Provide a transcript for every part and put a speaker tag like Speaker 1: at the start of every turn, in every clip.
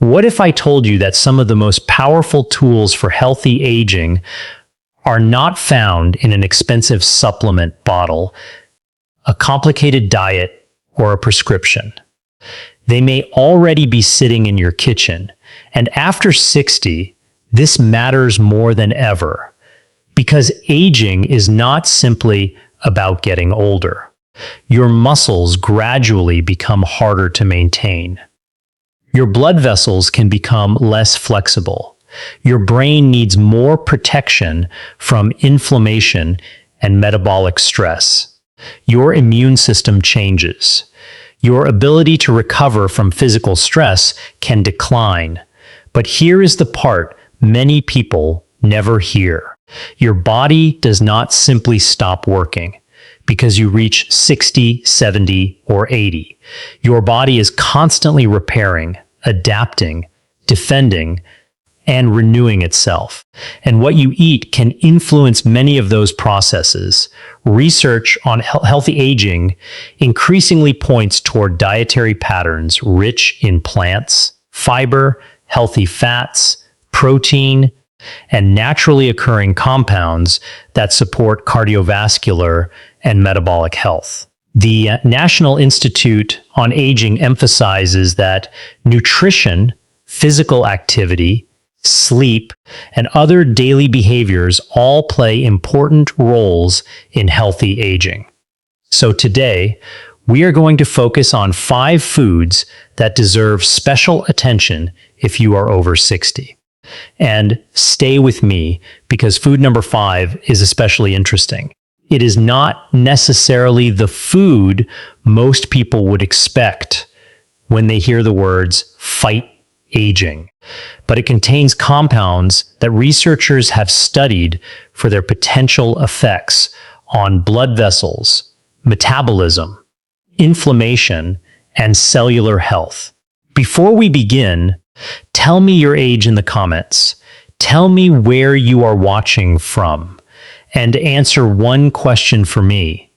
Speaker 1: What if I told you that some of the most powerful tools for healthy aging are not found in an expensive supplement bottle, a complicated diet, or a prescription? They may already be sitting in your kitchen, and after 60, this matters more than ever, because aging is not simply about getting older. Your muscles gradually become harder to maintain. Your blood vessels can become less flexible. Your brain needs more protection from inflammation and metabolic stress. Your immune system changes. Your ability to recover from physical stress can decline. But here is the part many people never hear. Your body does not simply stop working because you reach 60, 70, or 80. Your body is constantly repairing, adapting, defending, and renewing itself. And what you eat can influence many of those processes. Research on healthy aging increasingly points toward dietary patterns rich in plants, fiber, healthy fats, protein, and naturally occurring compounds that support cardiovascular and metabolic health. The National Institute on Aging emphasizes that nutrition, physical activity, sleep, and other daily behaviors all play important roles in healthy aging. So today, we are going to focus on 5 foods that deserve special attention if you are over 60. And stay with me, because food number 5 is especially interesting. It is not necessarily the food most people would expect when they hear the words fight aging, but it contains compounds that researchers have studied for their potential effects on blood vessels, metabolism, inflammation, and cellular health. Before we begin, tell me your age in the comments. Tell me where you are watching from. And answer one question for me.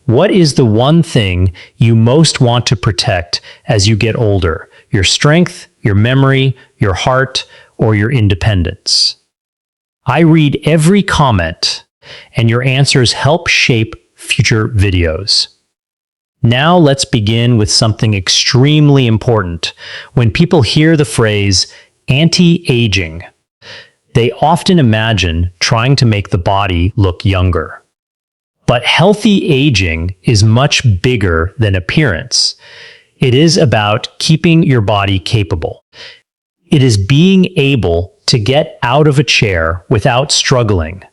Speaker 1: What is the one thing you most want to protect as you get older? Your strength, your memory, your heart, or your independence? I read every comment, and your answers help shape future videos. Now let's begin with something extremely important. When people hear the phrase anti-aging, they often imagine trying to make the body look younger. But healthy aging is much bigger than appearance. It is about keeping your body capable. It is being able to get out of a chair without struggling,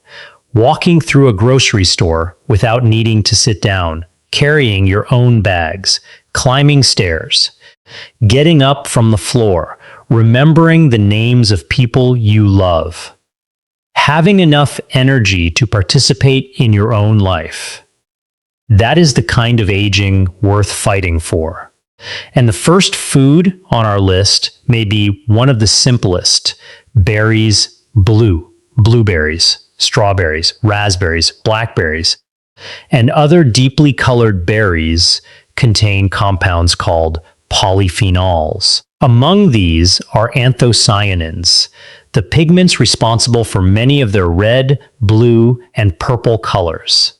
Speaker 1: walking through a grocery store without needing to sit down, carrying your own bags, climbing stairs, getting up from the floor, remembering the names of people you love, having enough energy to participate in your own life. That is the kind of aging worth fighting for. And the first food on our list may be one of the simplest: berries, blueberries, strawberries, raspberries, blackberries, and other deeply colored berries contain compounds called polyphenols. Among these are anthocyanins, the pigments responsible for many of their red, blue, and purple colors.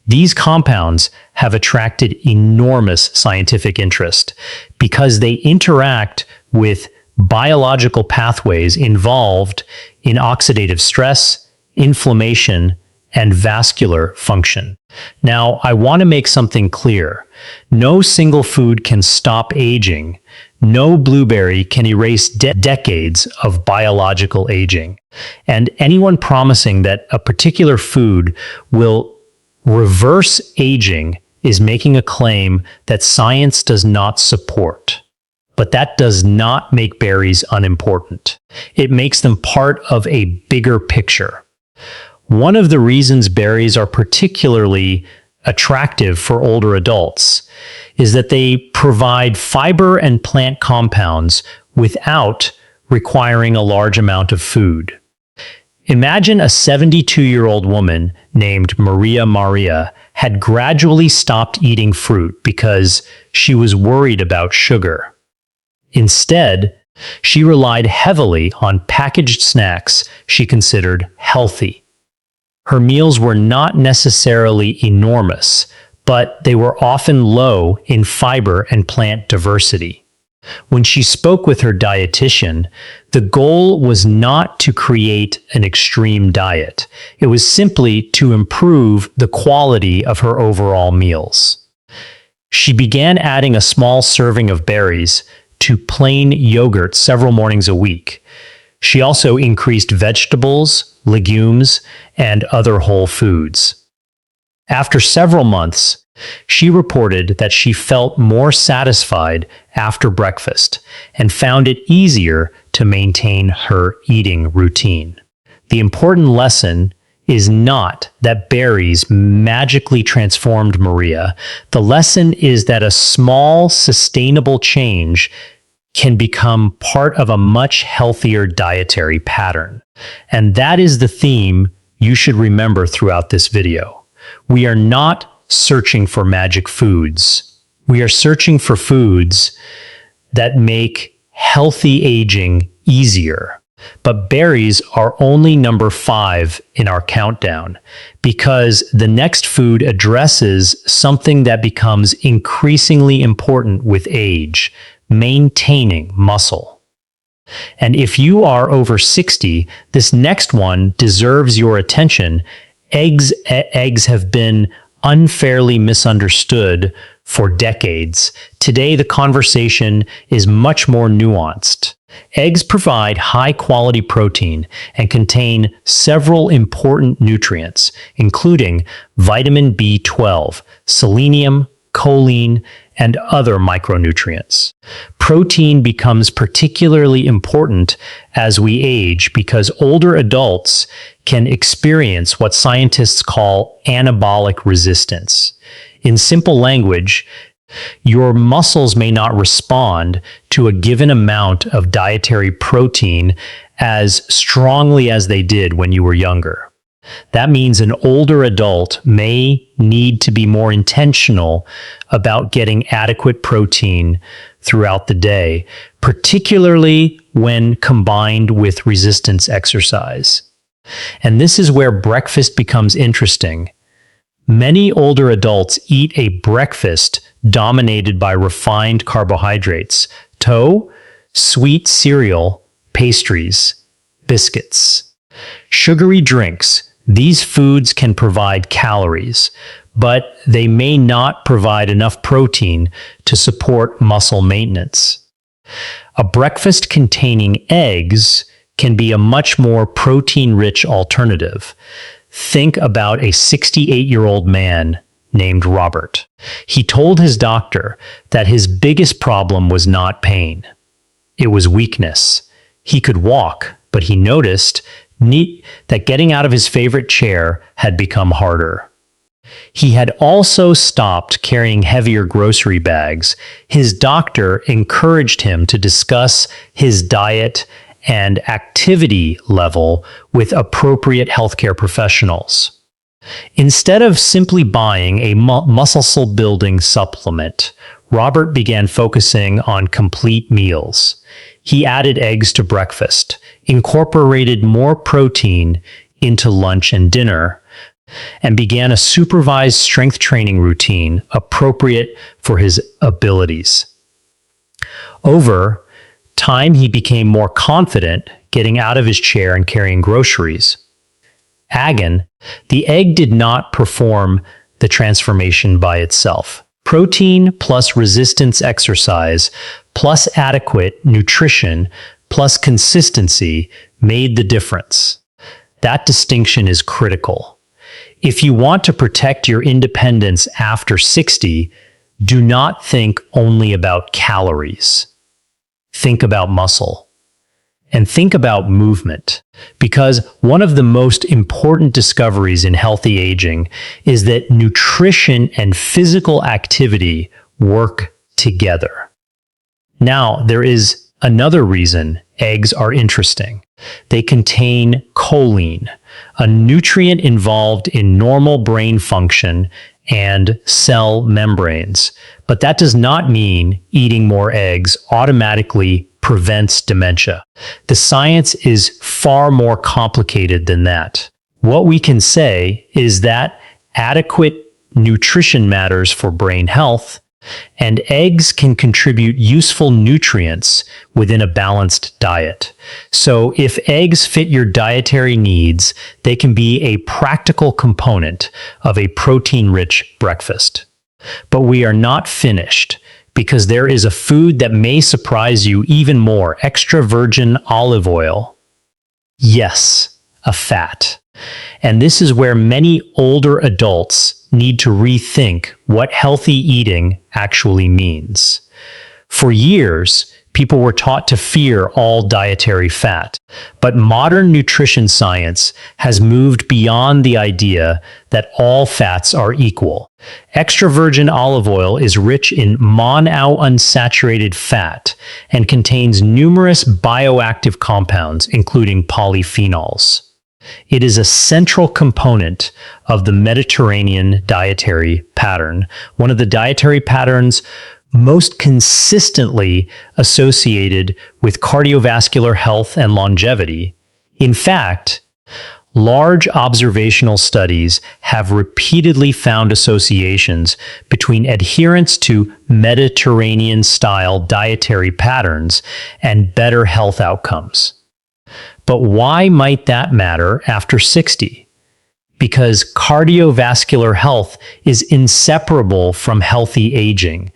Speaker 1: These compounds have attracted enormous scientific interest because they interact with biological pathways involved in oxidative stress, inflammation, and vascular function. Now, I want to make something clear. No single food can stop aging. No blueberry can erase decades of biological aging. And anyone promising that a particular food will reverse aging is making a claim that science does not support. But that does not make berries unimportant. It makes them part of a bigger picture. One of the reasons berries are particularly attractive for older adults is that they provide fiber and plant compounds without requiring a large amount of food. Imagine a 72-year-old woman named Maria had gradually stopped eating fruit because she was worried about sugar. Instead, She relied heavily on packaged snacks she considered healthy. Her meals were not necessarily enormous, but they were often low in fiber and plant diversity. When she spoke with her dietitian, the goal was not to create an extreme diet. It was simply to improve the quality of her overall meals. She began adding a small serving of berries to plain yogurt several mornings a week. She also increased vegetables, legumes, and other whole foods. After several months, she reported that she felt more satisfied after breakfast and found it easier to maintain her eating routine. The important lesson is not that berries magically transformed Maria. The lesson is that a small, sustainable change can become part of a much healthier dietary pattern. And that is the theme you should remember throughout this video. We are not searching for magic foods. We are searching for foods that make healthy aging easier. But berries are only number 5 in our countdown because the next food addresses something that becomes increasingly important with age: maintaining muscle. And if you are over 60, this next one deserves your attention. Eggs have been unfairly misunderstood for decades. Today, the conversation is much more nuanced. Eggs provide high-quality protein and contain several important nutrients, including vitamin B12, selenium, choline, and other micronutrients. Protein becomes particularly important as we age because older adults can experience what scientists call anabolic resistance. In simple language, your muscles may not respond to a given amount of dietary protein as strongly as they did when you were younger. That means an older adult may need to be more intentional about getting adequate protein throughout the day, particularly when combined with resistance exercise. And this is where breakfast becomes interesting. Many older adults eat a breakfast dominated by refined carbohydrates, toast, sweet cereal, pastries, biscuits, sugary drinks. These foods can provide calories, but they may not provide enough protein to support muscle maintenance. A breakfast containing eggs can be a much more protein-rich alternative. Think about a 68-year-old man named Robert. He told his doctor that his biggest problem was not pain. It was weakness. He could walk, but he noticed that getting out of his favorite chair had become harder. He had also stopped carrying heavier grocery bags. His doctor encouraged him to discuss his diet and activity level with appropriate healthcare professionals. Instead of simply buying a muscle building supplement, Robert began focusing on complete meals. He added eggs to breakfast, incorporated more protein into lunch and dinner, and began a supervised strength training routine appropriate for his abilities. Over time, he became more confident getting out of his chair and carrying groceries. Again, the egg did not perform the transformation by itself. Protein plus resistance exercise plus adequate nutrition plus consistency made the difference. That distinction is critical. If you want to protect your independence after 60, do not think only about calories. Think about muscle. And think about movement, because one of the most important discoveries in healthy aging is that nutrition and physical activity work together. Now, there is another reason eggs are interesting. They contain choline, a nutrient involved in normal brain function and cell membranes. But that does not mean eating more eggs automatically prevents dementia. The science is far more complicated than that. What we can say is that adequate nutrition matters for brain health, and eggs can contribute useful nutrients within a balanced diet. So if eggs fit your dietary needs, they can be a practical component of a protein-rich breakfast. But we are not finished, because there is a food that may surprise you even more: extra virgin olive oil. Yes, a fat. And this is where many older adults need to rethink what healthy eating actually means. For years, people were taught to fear all dietary fat, but modern nutrition science has moved beyond the idea that all fats are equal. Extra virgin olive oil is rich in monounsaturated fat and contains numerous bioactive compounds, including polyphenols. It is a central component of the Mediterranean dietary pattern, one of the dietary patterns most consistently associated with cardiovascular health and longevity. In fact, large observational studies have repeatedly found associations between adherence to Mediterranean-style dietary patterns and better health outcomes. But why might that matter after 60? Because cardiovascular health is inseparable from healthy aging.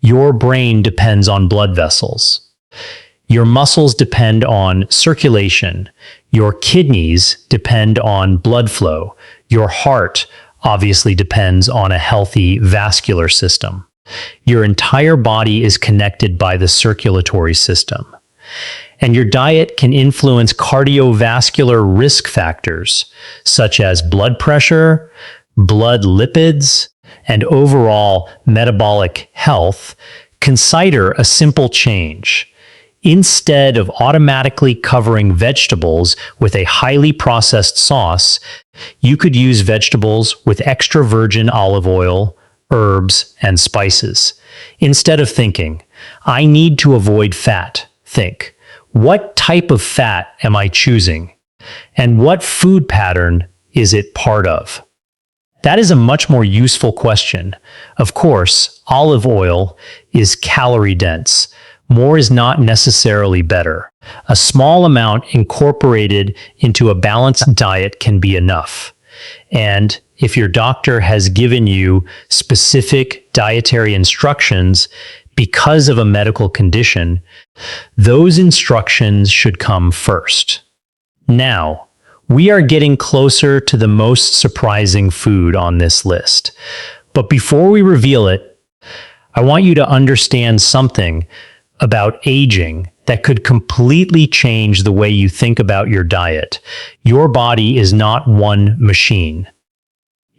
Speaker 1: Your brain depends on blood vessels. Your muscles depend on circulation. Your kidneys depend on blood flow. Your heart obviously depends on a healthy vascular system. Your entire body is connected by the circulatory system. And your diet can influence cardiovascular risk factors, such as blood pressure, blood lipids, and overall metabolic health. Consider a simple change. Instead of automatically covering vegetables with a highly processed sauce, you could use vegetables with extra virgin olive oil, herbs, and spices. Instead of thinking, I need to avoid fat, think, what type of fat am I choosing? And what food pattern is it part of? That is a much more useful question. Of course, olive oil is calorie dense. More is not necessarily better. A small amount incorporated into a balanced diet can be enough. And if your doctor has given you specific dietary instructions because of a medical condition, those instructions should come first. Now, we are getting closer to the most surprising food on this list. But before we reveal it, I want you to understand something about aging that could completely change the way you think about your diet. Your body is not one machine.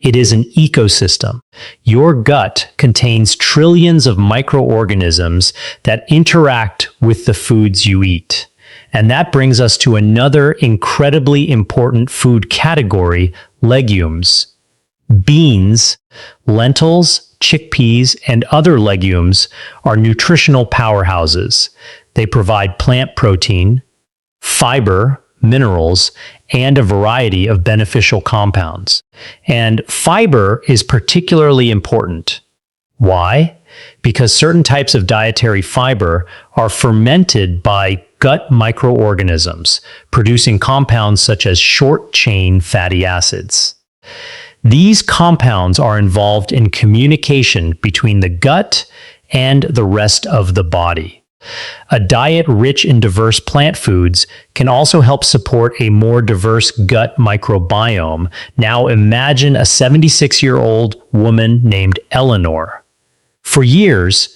Speaker 1: It is an ecosystem. Your gut contains trillions of microorganisms that interact with the foods you eat. And that brings us to another incredibly important food category: legumes. Beans, lentils, chickpeas, and other legumes are nutritional powerhouses. They provide plant protein, fiber, minerals, and a variety of beneficial compounds. And fiber is particularly important. Why? Because certain types of dietary fiber are fermented by gut microorganisms, producing compounds such as short-chain fatty acids. These compounds are involved in communication between the gut and the rest of the body. A diet rich in diverse plant foods can also help support a more diverse gut microbiome. Now imagine a 76-year-old woman named Eleanor. For years,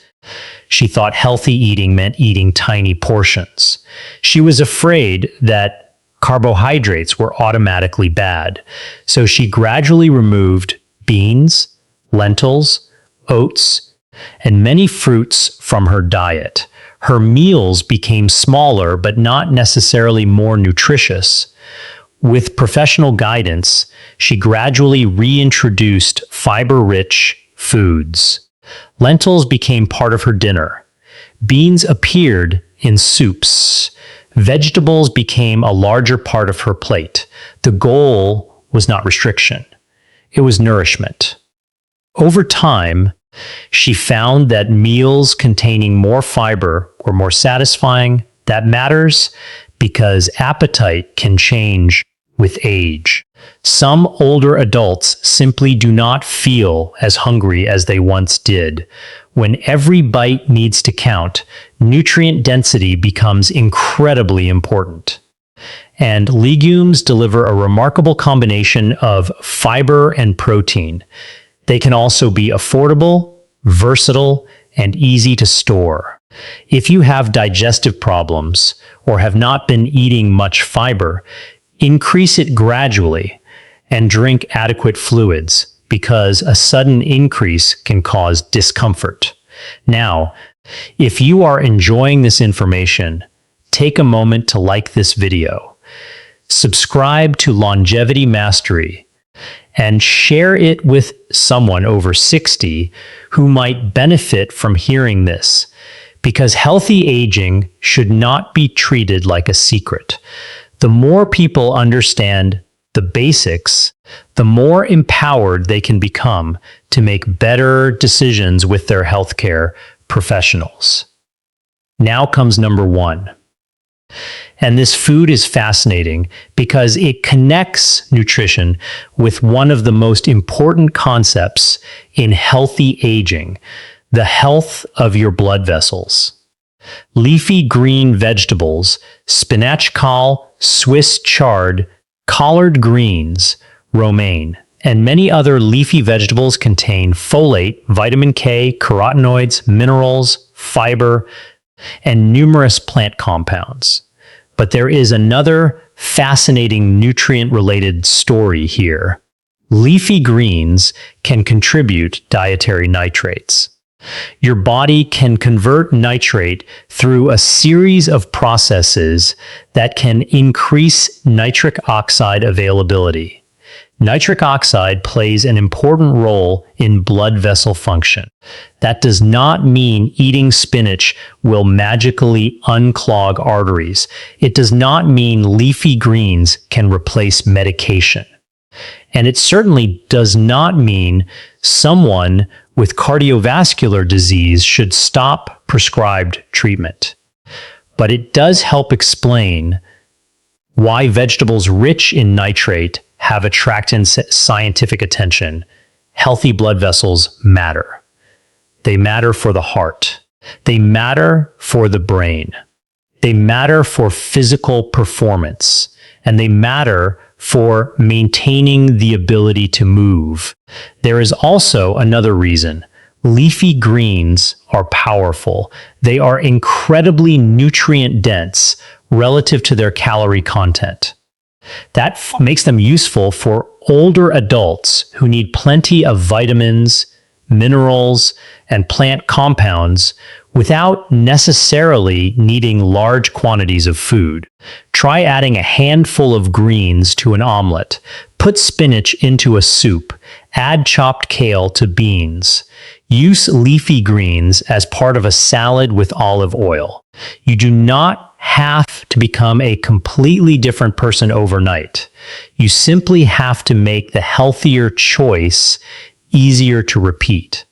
Speaker 1: she thought healthy eating meant eating tiny portions. She was afraid that carbohydrates were automatically bad, so she gradually removed beans, lentils, oats, and many fruits from her diet. Her meals became smaller, but not necessarily more nutritious. With professional guidance, she gradually reintroduced fiber-rich foods. Lentils became part of her dinner. Beans appeared in soups. Vegetables became a larger part of her plate. The goal was not restriction. It was nourishment. Over time, she found that meals containing more fiber were more satisfying. That matters because appetite can change with age. Some older adults simply do not feel as hungry as they once did. When every bite needs to count, nutrient density becomes incredibly important. And legumes deliver a remarkable combination of fiber and protein. They can also be affordable, versatile, and easy to store. If you have digestive problems or have not been eating much fiber, increase it gradually and drink adequate fluids because a sudden increase can cause discomfort. Now, if you are enjoying this information, take a moment to like this video, subscribe to Longevity Mastery, and share it with someone over 60 who might benefit from hearing this, because healthy aging should not be treated like a secret. The more people understand the basics, the more empowered they can become to make better decisions with their healthcare professionals. Now comes number 1. And this food is fascinating because it connects nutrition with one of the most important concepts in healthy aging, the health of your blood vessels. Leafy green vegetables, spinach caul, Swiss chard, collard greens, romaine, and many other leafy vegetables contain folate, vitamin K, carotenoids, minerals, fiber, and numerous plant compounds. But there is another fascinating nutrient-related story here. Leafy greens can contribute dietary nitrates. Your body can convert nitrate through a series of processes that can increase nitric oxide availability. Nitric oxide plays an important role in blood vessel function. That does not mean eating spinach will magically unclog arteries. It does not mean leafy greens can replace medication. And it certainly does not mean someone with cardiovascular disease should stop prescribed treatment. But it does help explain why vegetables rich in nitrate have attracted scientific attention. Healthy blood vessels matter. They matter for the heart. They matter for the brain. They matter for physical performance. And they matter for maintaining the ability to move. There is also another reason. Leafy greens are powerful. They are incredibly nutrient dense relative to their calorie content. That makes them useful for older adults who need plenty of vitamins, minerals, and plant compounds without necessarily needing large quantities of food. Try adding a handful of greens to an omelet. Put spinach into a soup. Add chopped kale to beans. Use leafy greens as part of a salad with olive oil. You do not have to become a completely different person overnight. You simply have to make the healthier choice easier to repeat.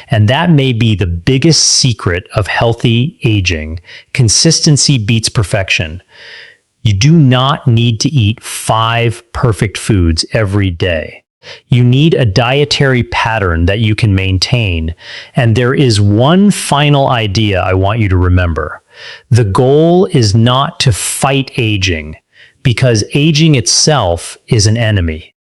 Speaker 1: And that may be the biggest secret of healthy aging. Consistency beats perfection. You do not need to eat 5 perfect foods every day. You need a dietary pattern that you can maintain. And there is one final idea I want you to remember. The goal is not to fight aging, because aging itself is an enemy.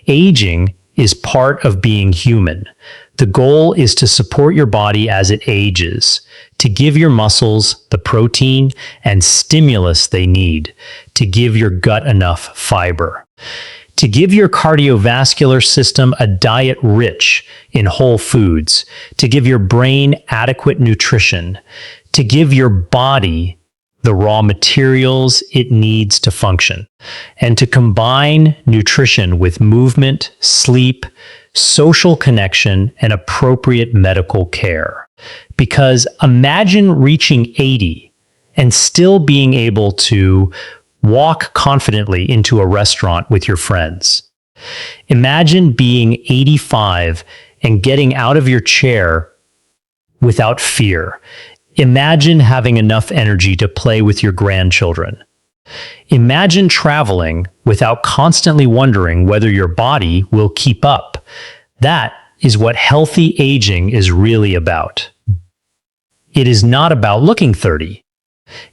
Speaker 1: Aging is part of being human. The goal is to support your body as it ages, to give your muscles the protein and stimulus they need, to give your gut enough fiber, to give your cardiovascular system a diet rich in whole foods, to give your brain adequate nutrition, to give your body the raw materials it needs to function, and to combine nutrition with movement, sleep, social connection, and appropriate medical care. Because imagine reaching 80 and still being able to walk confidently into a restaurant with your friends. Imagine being 85 and getting out of your chair without fear. Imagine having enough energy to play with your grandchildren. Imagine traveling without constantly wondering whether your body will keep up. That is what healthy aging is really about. It is not about looking 30.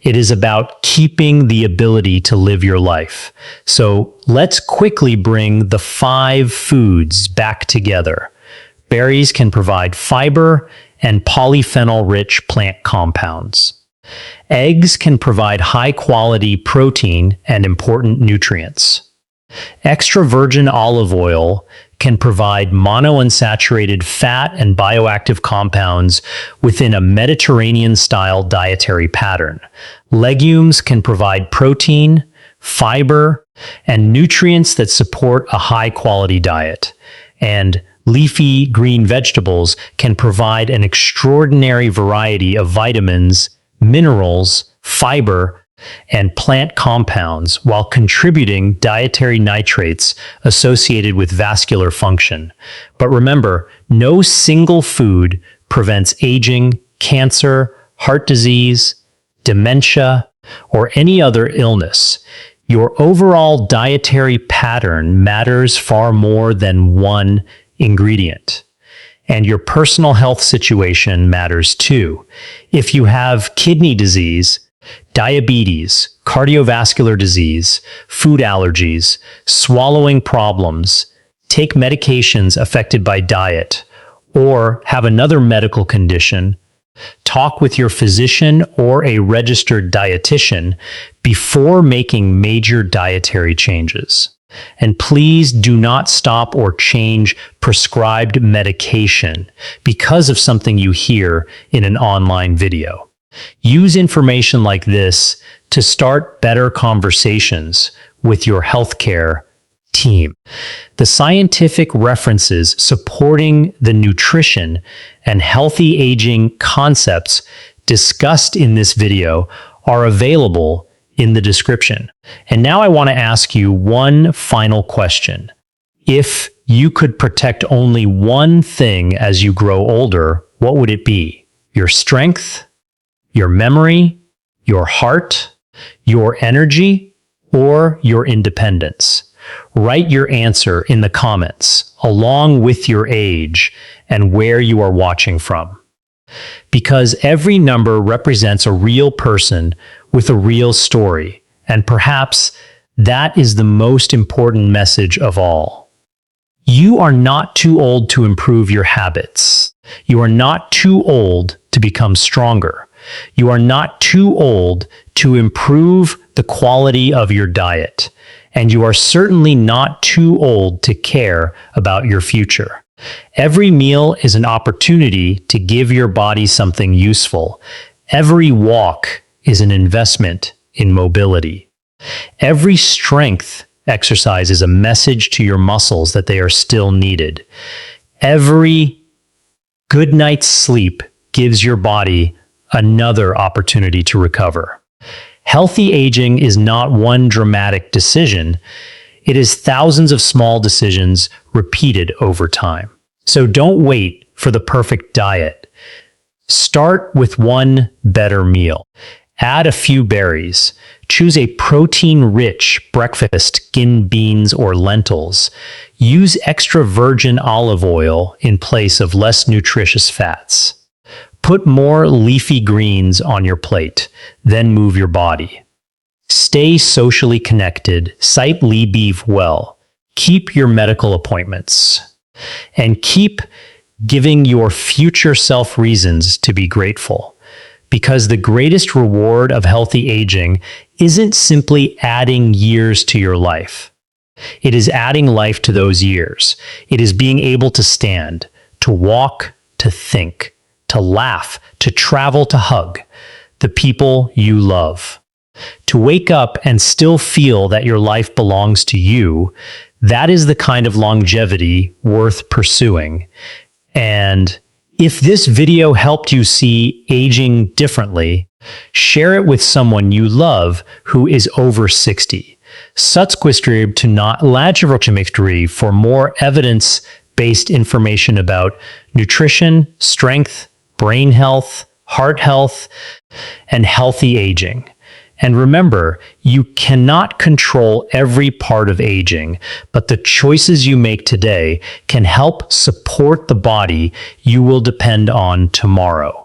Speaker 1: It is about keeping the ability to live your life. So let's quickly bring the 5 foods back together. Berries can provide fiber and polyphenol-rich plant compounds. Eggs can provide high-quality protein and important nutrients. Extra virgin olive oil can provide monounsaturated fat and bioactive compounds within a Mediterranean-style dietary pattern. Legumes can provide protein, fiber, and nutrients that support a high-quality diet. And leafy green vegetables can provide an extraordinary variety of vitamins, minerals, fiber, and plant compounds while contributing dietary nitrates associated with vascular function. But remember, no single food prevents aging, cancer, heart disease, dementia, or any other illness. Your overall dietary pattern matters far more than one ingredient. And your personal health situation matters too. If you have kidney disease, diabetes, cardiovascular disease, food allergies, swallowing problems, take medications affected by diet, or have another medical condition, talk with your physician or a registered dietitian before making major dietary changes. And please do not stop or change prescribed medication because of something you hear in an online video. Use information like this to start better conversations with your healthcare team. The scientific references supporting the nutrition and healthy aging concepts discussed in this video are available in the description. And now I want to ask you one final question. If you could protect only one thing as you grow older, what would it be? Your strength? Your memory, your heart, your energy, or your independence? Write your answer in the comments, along with your age and where you are watching from. Because every number represents a real person with a real story, and perhaps that is the most important message of all. You are not too old to improve your habits. You are not too old to become stronger. You are not too old to improve the quality of your diet, and you are certainly not too old to care about your future. Every meal is an opportunity to give your body something useful. Every walk is an investment in mobility. Every strength exercise is a message to your muscles that they are still needed. Every good night's sleep gives your body another opportunity to recover. Healthy aging is not one dramatic decision. It is thousands of small decisions repeated over time. So don't wait for the perfect diet. Start with one better meal. Add a few berries. Choose a protein-rich breakfast, beans or lentils. Use extra virgin olive oil in place of less nutritious fats. Put more leafy greens on your plate, then move your body. Stay socially connected, cite Leafy well, keep your medical appointments, and keep giving your future self reasons to be grateful. Because the greatest reward of healthy aging isn't simply adding years to your life. It is adding life to those years. It is being able to stand, to walk, to think, to laugh, to travel, to hug the people you love. To wake up and still feel that your life belongs to you, that is the kind of longevity worth pursuing. And If this video helped you see aging differently, share it with someone you love who is over 60. Subscribe to Not for more evidence-based information about nutrition, strength, brain health, heart health, and healthy aging. And remember, you cannot control every part of aging, but the choices you make today can help support the body you will depend on tomorrow.